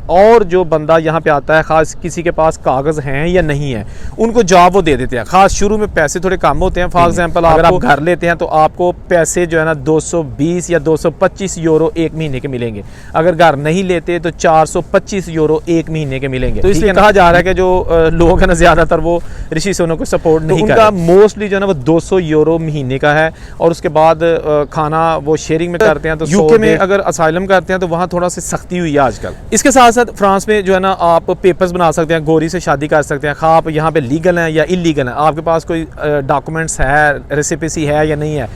और जो बंदा यहाँ पे आता है, ख़ास किसी के पास कागज़ हैं या नहीं है, उनको जॉब वो दे देते हैं। ख़ास शुरू में पैसे थोड़े कम होते हैं। फॉर एग्जांपल अगर आप घर लेते हैं तो आपको पैसे जो है ना 220 या 225 यूरो एक महीने के मिलेंगे। अगर घर नहीं लेते तो 425 यूरो एक महीने के मिलेंगे। तो इसलिए कहा जा रहा है कि जो लोग हैं ना ज़्यादातर वो ऋषि सुनक को सपोर्ट नहीं कर रहे। उनका मोस्टली जो है ना वो 200 यूरो महीने का है, और उसके बाद खाना वो शेयरिंग में करते हैं। तो यूके में अगर असाइलम करते हैं तो वहाँ थोड़ा सी सख्ती हुई है आजकल। इसके साथ साथ फ्रांस में जो है ना आप पेपर्स बना सकते हैं, गोरी से शादी कर सकते हैं। खा आप यहाँ पे लीगल हैं या इलीगल हैं, आपके पास कोई डॉक्यूमेंट्स है, रेसिपेसी है या नहीं है।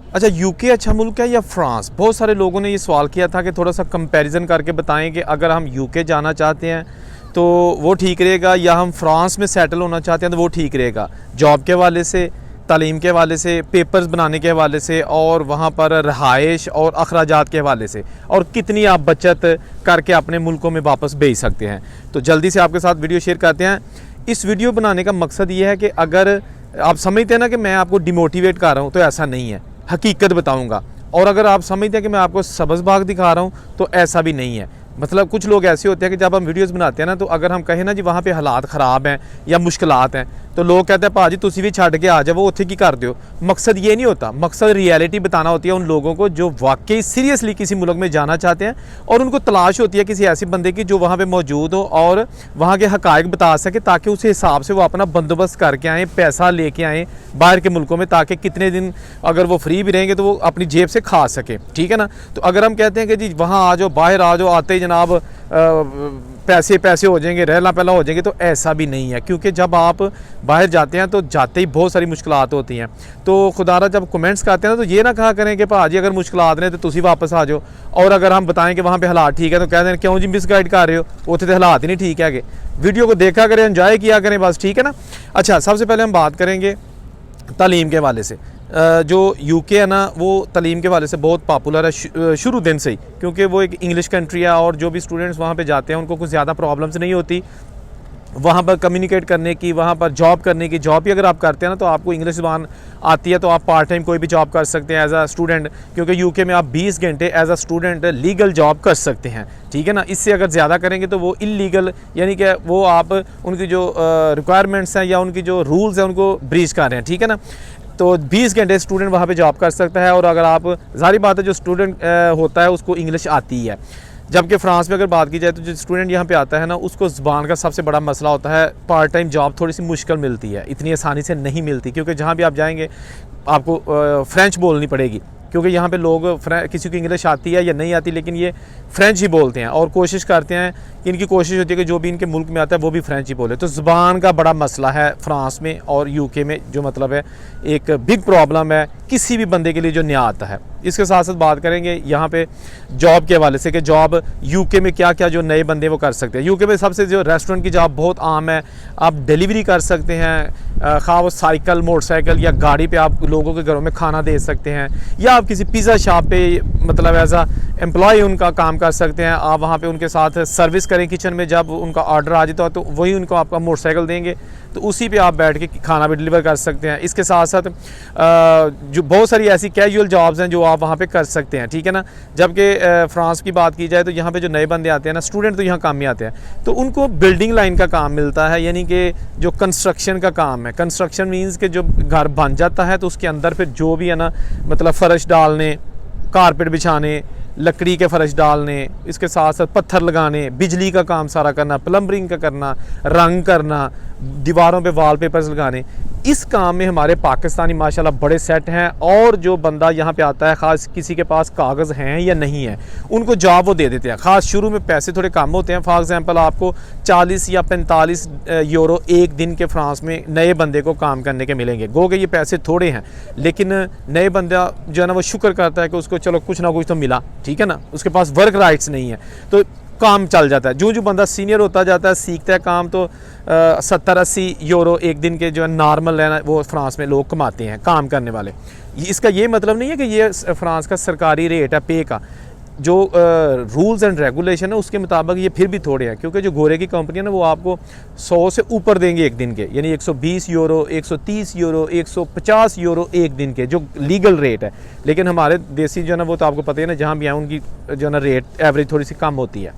अच्छा, यूके अच्छा मुल्क है या फ्रांस? बहुत सारे लोगों ने ये सवाल किया था कि थोड़ा सा कंपैरिजन करके बताएं कि अगर हम यूके जाना चाहते हैं तो वो ठीक रहेगा, या हम फ्रांस में सेटल होना चाहते हैं तो वो ठीक रहेगा, जॉब के हवाले से, तालीम के हवाले से, पेपर्स बनाने के हवाले से, और वहाँ पर रहाइश और अखराजात के हवाले से, और कितनी आप बचत करके अपने मुल्कों में वापस भेज सकते हैं। तो जल्दी से आपके साथ वीडियो शेयर करते हैं। इस वीडियो बनाने का मकसद ये है कि अगर आप समझते हैं ना कि मैं आपको डिमोटिवेट कर रहा हूँ, तो ऐसा नहीं है, हकीकत बताऊँगा। और अगर आप समझते हैं कि मैं आपको सब्ज़ बाग दिखा रहा हूँ, तो ऐसा भी नहीं है। मतलब कुछ लोग ऐसे होते हैं कि जब हम वीडियोस बनाते हैं ना, तो अगर हम कहें ना जी वहाँ पे हालात ख़राब हैं या मुश्किलात हैं, तो लोग कहते हैं भाजी तुसी भी छड़ के आ जाओ, वो उत्थे की कर दो। मकसद ये नहीं होता, मकसद रियलिटी बताना होती है उन लोगों को जो वाकई सीरियसली किसी मुल्क में जाना चाहते हैं, और उनको तलाश होती है किसी ऐसे बंदे की जो वहाँ पर मौजूद हो और वहाँ के हक़ाइक़ बता सके, ताकि उस हिसाब से वो अपना बंदोबस्त करके आएँ, पैसा लेके आएँ बाहर के मुल्कों में, ताकि कितने दिन अगर वो फ्री भी रहेंगे तो वो अपनी जेब से खा सके। ठीक है ना। तो अगर हम कहते हैं कि जी वहाँ आ जाओ, बाहर आ जाओ, आते ही जनाब पैसे हो जाएंगे, रहना पहला हो जाएंगे, तो ऐसा भी नहीं है। क्योंकि जब आप बाहर जाते हैं तो जाते ही बहुत सारी मुश्किलात होती हैं। तो खुदारा जब कमेंट्स करते हैं ना, तो ये ना कहा करें कि भाजी अगर मुश्किलात ने तो तुसी वापस आ जाओ, और अगर हम बताएं कि वहाँ पे हालात ठीक है तो कह दें क्यों जी मिसगाइड कर रहे हो, उत्थे तो हालात ही नहीं ठीक है। वीडियो को देखा करें, एंजॉय किया करें, बस। ठीक है ना। अच्छा, सबसे पहले हम बात करेंगे तालीम के हवाले से। जो यूके है ना, वो तालीम के हवाले से बहुत पॉपुलर है शुरू दिन से ही, क्योंकि वो एक इंग्लिश कंट्री है, और जो भी स्टूडेंट्स वहाँ पे जाते हैं उनको कुछ ज़्यादा प्रॉब्लम्स नहीं होती वहाँ पर कम्युनिकेट करने की, वहाँ पर जॉब करने की। जॉब भी अगर आप करते हैं ना, तो आपको इंग्लिश ज़बान आती है तो आप पार्ट टाइम कोई भी जॉब कर सकते हैं एज आ स्टूडेंट, क्योंकि यूके में आप 20 घंटे एज आ स्टूडेंट लीगल जॉब कर सकते हैं। ठीक है ना। इससे अगर ज़्यादा करेंगे तो वो इलीगल, यानी कि वो आप उनकी जो रिक्वायरमेंट्स हैं या उनकी जो रूल्स हैं उनको ब्रीच कर रहे हैं। ठीक है ना। तो 20 घंटे स्टूडेंट वहाँ पे जॉब कर सकता है, और अगर आप, जाहिर बात है जो स्टूडेंट होता है उसको इंग्लिश आती है। जबकि फ्रांस में अगर बात की जाए तो जो स्टूडेंट यहाँ पे आता है ना, उसको ज़बान का सबसे बड़ा मसला होता है। पार्ट टाइम जॉब थोड़ी सी मुश्किल मिलती है, इतनी आसानी से नहीं मिलती, क्योंकि जहाँ भी आप जाएंगे आपको फ्रेंच बोलनी पड़ेगी, क्योंकि यहाँ पे लोग किसी को इंग्लिश आती है या नहीं आती, लेकिन ये फ्रेंच ही बोलते हैं, और कोशिश करते हैं, इनकी कोशिश होती है कि जो भी इनके मुल्क में आता है वो भी फ्रेंच ही बोले। तो ज़बान का बड़ा मसला है फ्रांस में और यूके में, जो मतलब है एक बिग प्रॉब्लम है किसी भी बंदे के लिए जो नया आता है। इसके साथ साथ बात करेंगे यहाँ पे जॉब के हवाले से, कि जॉब यूके में क्या क्या जो नए बंदे वो कर सकते हैं। यूके में सबसे जो रेस्टोरेंट की जॉब बहुत आम है, आप डिलीवरी कर सकते हैं, खा वो साइकिल, मोटरसाइकिल या गाड़ी पे आप लोगों के घरों में खाना दे सकते हैं, या आप किसी पिज़्ज़ा शॉप पे मतलब एज आ एम्प्लॉय उनका काम कर सकते हैं। आप वहाँ पे उनके साथ सर्विस करें किचन में, जब उनका ऑर्डर आ जाता है तो वही उनको आपका मोटरसाइकिल देंगे, तो उसी पे आप बैठ के खाना भी डिलीवर कर सकते हैं। इसके साथ साथ जो बहुत सारी ऐसी कैजुअल जॉब्स हैं जो आप वहाँ पे कर सकते हैं। ठीक है ना। जबकि फ्रांस की बात की जाए तो यहाँ पे जो नए बंदे आते हैं ना, स्टूडेंट तो यहाँ काम में आते हैं, तो उनको बिल्डिंग लाइन का काम मिलता है, यानी कि जो कंस्ट्रक्शन का काम है। कंस्ट्रक्शन मीन्स कि जो घर बन जाता है तो उसके अंदर फिर जो भी है ना, मतलब फ़र्श डालने, कारपेट बिछाने, लकड़ी के फ़र्श डालने, इसके साथ साथ पत्थर लगाने, बिजली का काम सारा करना, प्लम्बरिंग का करना, रंग करना, दीवारों पे वॉलपेपर्स लगाने, इस काम में हमारे पाकिस्तानी माशाल्लाह बड़े सेट हैं। और जो बंदा यहाँ पे आता है, ख़ास किसी के पास कागज़ हैं या नहीं है, उनको जॉब वो दे देते हैं। ख़ास शुरू में पैसे थोड़े कम होते हैं। फॉर एग्जांपल आपको 40 या 45 यूरो एक दिन के फ्रांस में नए बंदे को काम करने के मिलेंगे। गो के ये पैसे थोड़े हैं, लेकिन नए बंदा जो है ना वो शुक्र करता है कि उसको चलो कुछ ना कुछ तो मिला। ठीक है ना। उसके पास वर्क राइट्स नहीं है तो काम चल जाता है। जो बंदा सीनियर होता जाता है, सीखता है काम, तो 70-80 यूरो एक दिन के जो है नॉर्मल है ना, वो फ्रांस में लोग कमाते हैं काम करने वाले। इसका ये मतलब नहीं है कि ये फ्रांस का सरकारी रेट है पे का। जो रूल्स एंड रेगुलेशन है उसके मुताबिक ये फिर भी थोड़े हैं, क्योंकि जो गोरे की कंपनी है ना वो आपको 100 से ऊपर देंगे एक दिन के, यानी 120 यूरो, 130 यूरो, 150 यूरो एक दिन के, जो लीगल रेट है। लेकिन हमारे देसी जो है ना वो तो आपको पता है ना, जहाँ भी आए उनकी जो है ना रेट एवरेज थोड़ी सी कम होती है।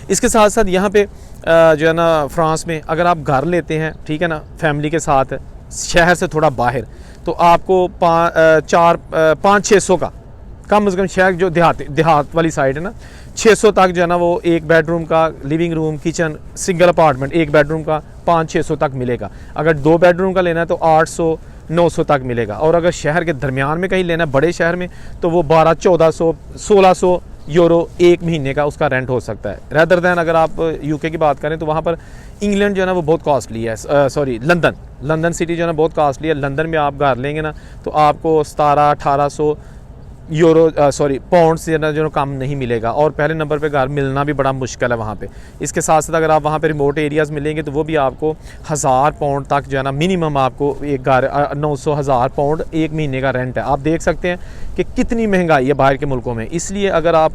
इसके साथ साथ यहाँ पे जो है ना फ्रांस में अगर आप घर लेते हैं, ठीक है ना, फैमिली के साथ शहर से थोड़ा बाहर, तो आपको 500-600 का कम से कम शहर जो देहात वाली साइड है ना, 600 तक जो है ना वो एक बेडरूम का, living room, kitchen, single apartment एक बेडरूम का 500-600 तक मिलेगा। अगर 2 बेडरूम का लेना है तो 800-900 तक मिलेगा। और अगर शहर के दरमियान में कहीं लेना है बड़े शहर में, तो वो 1200-1400-1600 यूरो एक महीने का उसका रेंट हो सकता है। रैदर दैन अगर आप यूके की बात करें तो वहाँ पर इंग्लैंड जो है ना वो बहुत कॉस्टली है, सॉरी लंदन सिटी जो है ना बहुत कॉस्टली है। लंदन में आप घर लेंगे ना तो आपको 1700-1800 यूरो पाउंड से जो कम नहीं मिलेगा, और पहले नंबर पे घर मिलना भी बड़ा मुश्किल है वहाँ पे। इसके साथ साथ अगर आप वहाँ पे रिमोट एरियाज़ मिलेंगे तो वो भी आपको 1000 पाउंड तक जो है ना मिनिमम आपको एक घर 900-1000 पाउंड एक महीने का रेंट है। आप देख सकते हैं कि कितनी महंगाई है बाहर के मुल्कों में। इसलिए अगर आप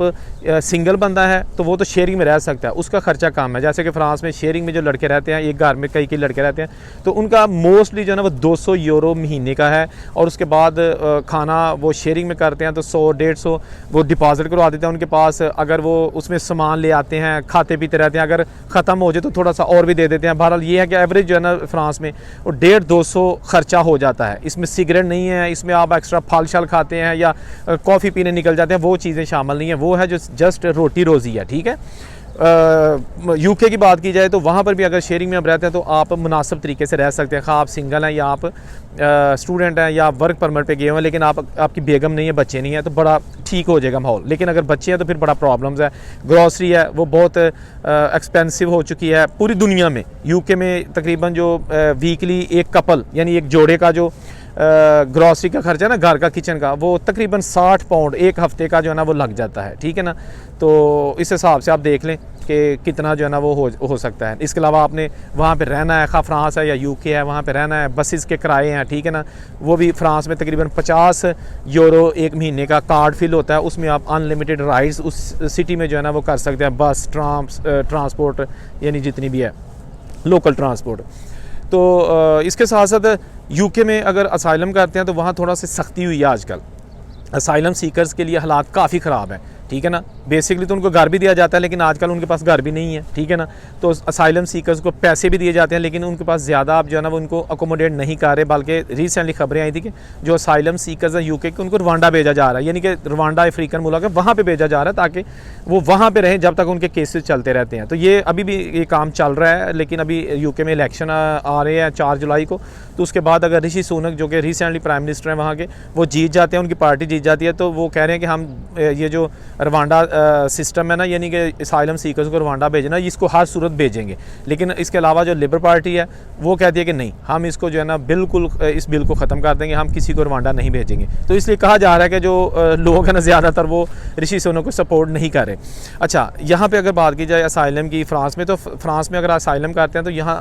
सिंगल बंदा है तो वो तो शेयरिंग में रह सकता है, उसका खर्चा कम है। जैसे कि फ्रांस में शेयरिंग में जो लड़के रहते हैं, एक घर में कई लड़के रहते हैं, तो उनका मोस्टली जो है ना वो 200 यूरो महीने का है। और उसके बाद खाना वो शेयरिंग में करते हैं तो 100-150 वो डिपॉजिट करवा देते हैं उनके पास। अगर वो उसमें सामान ले आते हैं, खाते पीते रहते हैं, अगर ख़त्म हो जाए तो थोड़ा सा और भी दे देते हैं। बहरहाल ये है कि एवरेज जो है ना फ्रांस में वो 150-200 खर्चा हो जाता है। इसमें सिगरेट नहीं है, इसमें आप एक्स्ट्रा फल शल खाते हैं या कॉफ़ी पीने निकल जाते हैं, वो चीज़ें शामिल नहीं है। वो है जो जस्ट रोटी रोज़ी है, ठीक है। यूके की बात की जाए तो वहाँ पर भी अगर शेयरिंग में आप रहते हैं तो आप मुनासिब तरीके से रह सकते हैं। खा आप सिंगल हैं या आप स्टूडेंट हैं या वर्क परमिट पे गए हुए हैं, लेकिन आपकी बेगम नहीं है, बच्चे नहीं हैं, तो बड़ा ठीक हो जाएगा माहौल। लेकिन अगर बच्चे हैं तो फिर बड़ा प्रॉब्लम्स है। ग्रॉसरी है वो बहुत एक्सपेंसिव हो चुकी है पूरी दुनिया में। यूके में तकरीबन जो वीकली एक कपल यानी एक जोड़े का जो ग्रॉसरी का खर्चा है ना, घर का, किचन का, वो तकरीबन 60 पाउंड एक हफ्ते का जो है ना वो लग जाता है, ठीक है ना। तो इस हिसाब से आप देख लें कि कितना जो है ना वो हो सकता है। इसके अलावा आपने वहाँ पे रहना है, खा फ्रांस है या यूके है, वहाँ पे रहना है, बसेस के किराए हैं, ठीक है ना, वो भी फ्रांस में तकरीबन 50 यूरो एक महीने का कार्ड फिल होता है। उसमें आप अनलिमिटेड राइड्स उस सिटी में जो है ना वो कर सकते हैं, बस, ट्रांसपोर्ट यानी जितनी भी है लोकल ट्रांसपोर्ट। तो इसके साथ साथ यूके में अगर असाइलम करते हैं तो वहाँ थोड़ा सा सख्ती हुई है आजकल। असाइलम सीकर्स के लिए हालात काफ़ी ख़राब है, ठीक है ना। बेसिकली तो उनको घर भी दिया जाता है, लेकिन आजकल उनके पास घर भी नहीं है, ठीक है ना। तो असाइलम सीकर्स को पैसे भी दिए जाते हैं, लेकिन उनके पास ज़्यादा आप जो है ना वो उनको अकोमोडेट नहीं कर रहे। बल्कि रिसेंटली खबरें आई थी कि जो असाइलम सीकर्स हैं यूके के, उनको रवांडा भेजा जा रहा है, यानी कि रवांडा अफ्रीकन मुल्क है, वहाँ पर भेजा जा रहा है ताकि वो वहाँ पर रहें जब तक उनके केसेस चलते रहते हैं। तो ये अभी भी ये काम चल रहा है, लेकिन अभी यूके में इलेक्शन आ रहे हैं 4 जुलाई को। तो उसके बाद अगर ऋषि सुनक जो कि रिसेंटली प्राइम मिनिस्टर हैं वहाँ के, वो जीत जाते हैं, उनकी पार्टी जीत जाती है, तो वो कह रहे हैं कि हम ये जो रवांडा सिस्टम है ना, यानी कि असाइलम सीकर्स को रवांडा भेजना, इसको हर सूरत भेजेंगे। लेकिन इसके अलावा जो लिबर पार्टी है वो कहती है कि नहीं, हम इसको जो है ना बिल्कुल इस बिल को ख़त्म कर देंगे, हम किसी को रवांडा नहीं भेजेंगे। तो इसलिए कहा जा रहा है कि जो लोग हैं ना ज़्यादातर वो ऋषि सुनक को सपोर्ट नहीं कर रहे। अच्छा, यहाँ पर अगर बात की जाए असाइलम की फ्रांस में, तो फ्रांस में अगर असाइलम करते हैं तो यहाँ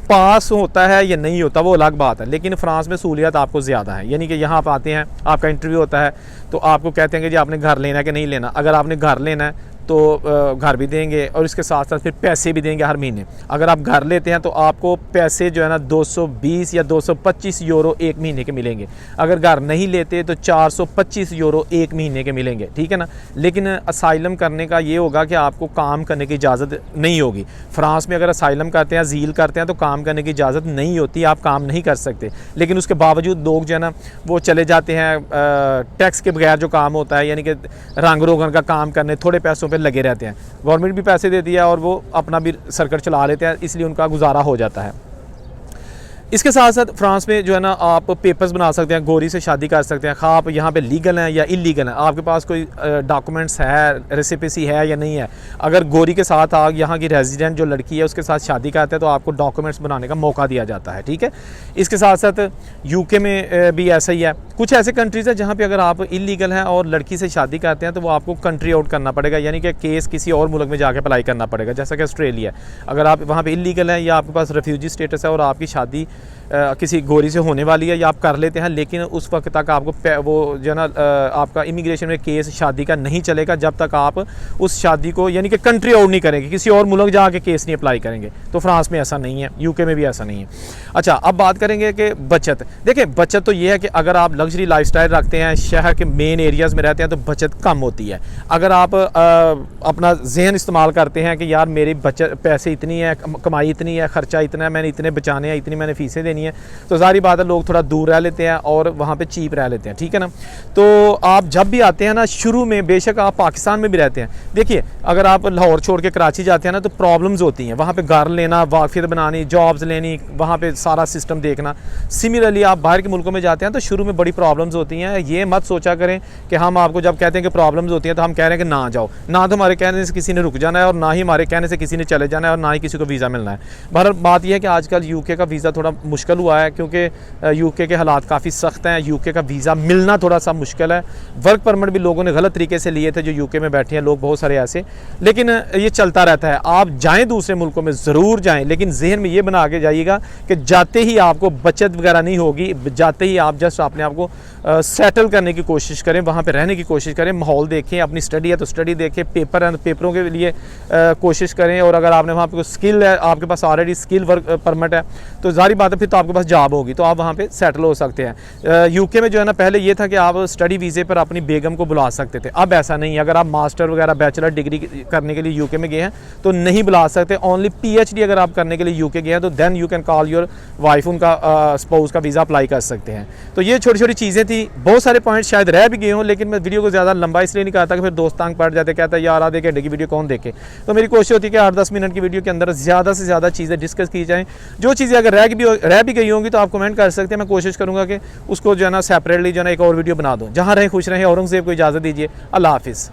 पास होता है या नहीं होता वो अलग बात है, लेकिन फ्रांस में सहूलियत आपको ज़्यादा है। यानी कि यहाँ आप आते हैं, आपका इंटरव्यू होता है, तो आपको कहते हैं कि जी आपने घर लेना है कि नहीं लेना। अगर आपने घर लेना है तो घर भी देंगे और इसके साथ साथ फिर पैसे भी देंगे हर महीने। अगर आप घर लेते हैं तो आपको पैसे जो है ना 220 या 225 यूरो एक महीने के मिलेंगे। अगर घर नहीं लेते तो 425 यूरो एक महीने के मिलेंगे, ठीक है ना। लेकिन असाइलम करने का ये होगा कि आपको काम करने की इजाज़त नहीं होगी। फ्रांस में अगर असाइलम करते हैं, अजील करते हैं, तो काम करने की इजाज़त नहीं होती, आप काम नहीं कर सकते। लेकिन उसके बावजूद लोग जो है ना वो चले जाते हैं टैक्स के बगैर जो काम होता है, यानी कि रंग रोगन का काम करने, थोड़े पैसों लगे रहते हैं। गवर्नमेंट भी पैसे देती है और वो अपना भी सर्कट चला लेते हैं, इसलिए उनका गुजारा हो जाता है। इसके साथ साथ फ्रांस में जो है ना आप पेपर्स बना सकते हैं, गोरी से शादी कर सकते हैं, खा आप यहाँ पे लीगल हैं या इलीगल हैं, आपके पास कोई डॉक्यूमेंट्स है, रेसिपेसी है या नहीं है। अगर गोरी के साथ आप यहाँ की रेजिडेंट जो लड़की है उसके साथ शादी करते हैं तो आपको डॉक्यूमेंट्स बनाने का मौका दिया जाता है, ठीक है। इसके साथ साथ यूके में भी ऐसा ही है। कुछ ऐसे कंट्रीज़ हैं जहाँ पर अगर आप इलीगल हैं और लड़की से शादी करते हैं तो वो आपको कंट्री आउट करना पड़ेगा, यानी कि केस किसी और मुल्क में जाकर अप्लाई करना पड़ेगा, जैसा कि ऑस्ट्रेलिया। अगर आप वहाँ पर इलीगल हैं या आपके पास रेफ्यूजी स्टेटस है और आपकी शादी किसी गोरी से होने वाली है या आप कर लेते हैं, लेकिन उस वक्त तक आपको वो जो है ना आपका इमिग्रेशन में केस शादी का नहीं चलेगा जब तक आप उस शादी को यानी कि कंट्री आउट नहीं करेंगे, किसी और मुल्क जाके केस नहीं अप्लाई करेंगे। तो फ्रांस में ऐसा नहीं है, यूके में भी ऐसा नहीं है। अच्छा, अब बात करेंगे कि बचत। देखिए, बचत तो ये है कि अगर आप लग्जरी लाइफस्टाइल रखते हैं, शहर के मेन एरियाज़ में रहते हैं, तो बचत कम होती है। अगर आप अपना जहन इस्तेमाल करते हैं कि यार मेरी बचत पैसे इतनी है, कमाई इतनी है, ख़र्चा इतना है, मैंने इतने बचाने हैं, इतनी मैंने फ़ीसें देनी है, तो ज़ाहिर बात है लोग थोड़ा दूर रह लेते हैं और वहाँ पे चीप रह लेते हैं, ठीक है ना। तो आप जब भी आते हैं ना, शुरू में बेशक आप पाकिस्तान में भी रहते हैं, देखिए अगर आप लाहौर छोड़ के कराची जाते हैं ना, तो प्रॉब्लम्स होती हैं वहाँ पे, घर लेना, वाक़ियत बनानी, जॉब्स लेनी, वहाँ पे सारा सिस्टम देखना। सिमिलरली आप बाहर के मुल्कों में जाते हैं तो शुरू में बड़ी प्रॉब्लम्स होती हैं। ये मत सोचा करें कि हम आपको जब कहते हैं कि प्रॉब्लम्स होती हैं तो हम कह रहे हैं कि ना जाओ, ना तो हमारे कहने से किसी ने रुक जाना है और ना ही हमारे कहने से किसी ने चले जाना है और ना ही किसी को वीज़ा मिलना है। बहरहाल बात यह है कि आजकल यूके का वीज़ा थोड़ा मुश्किल हुआ है, क्योंकि यूके के हालात काफ़ी सख्त हैं, यूके का वीज़ा मिलना थोड़ा सा मुश्किल है। वर्क परमिट भी लोगों ने गलत तरीके से लिए थे जो यूके में बैठे हैं लोग, बहुत सारे ऐसे, लेकिन ये चलता रहता है। आप जाएं दूसरे मुल्कों में ज़रूर जाएं, लेकिन जहन में ये बना के जाइएगा कि जाते ही आपको बचत वगैरह नहीं होगी, जाते ही आप जस्ट अपने आप को सेटल करने की कोशिश करें, वहाँ पे रहने की कोशिश करें, माहौल देखें, अपनी स्टडी है तो स्टडी देखें, पेपर है तो पेपरों के लिए कोशिश करें, और अगर आपने वहाँ पे कोई स्किल है, आपके पास ऑलरेडी स्किल वर्क परमिट है, तो जारी बात है फिर तो आपके पास जॉब होगी, तो आप वहाँ पे सेटल हो सकते हैं। यूके में जो है ना, पहले ये था कि आप स्टडी वीज़े पर अपनी बेगम को बुला सकते थे, अब ऐसा नहीं है। अगर आप मास्टर वगैरह बैचलर डिग्री करने के लिए यूके में गए हैं तो नहीं बुला सकते। ओनली PhD अगर आप करने के लिए यूके गए हैं तो then you can call your wife, उनका स्पाउस का वीज़ा अप्लाई कर सकते हैं। तो ये छोटी छोटी चीज़ें थी, बहुत सारे पॉइंट्स शायद रह भी गए हों, लेकिन मैं वीडियो को ज़्यादा लंबा इसलिए नहीं कहता कि फिर दोस्त तंग पड़ जाते, कहता है यार आधे घंटे की वीडियो कौन देखे। तो मेरी कोशिश होती है कि 8-10 मिनट की वीडियो के अंदर ज़्यादा से ज़्यादा चीज़ें डिस्कस की जाएँ। जो चीज़ें अगर रह भी गई होंगी तो आप कमेंट कर सकते हैं, मैं कोशिश करूँगा कि उसको जो है ना सेपरेटली जो है ना एक और वीडियो बना दूँ। जहाँ रहें खुश रहें, औरंगज़ेब को इजाज़त दीजिए, अल्लाह हाफिज़।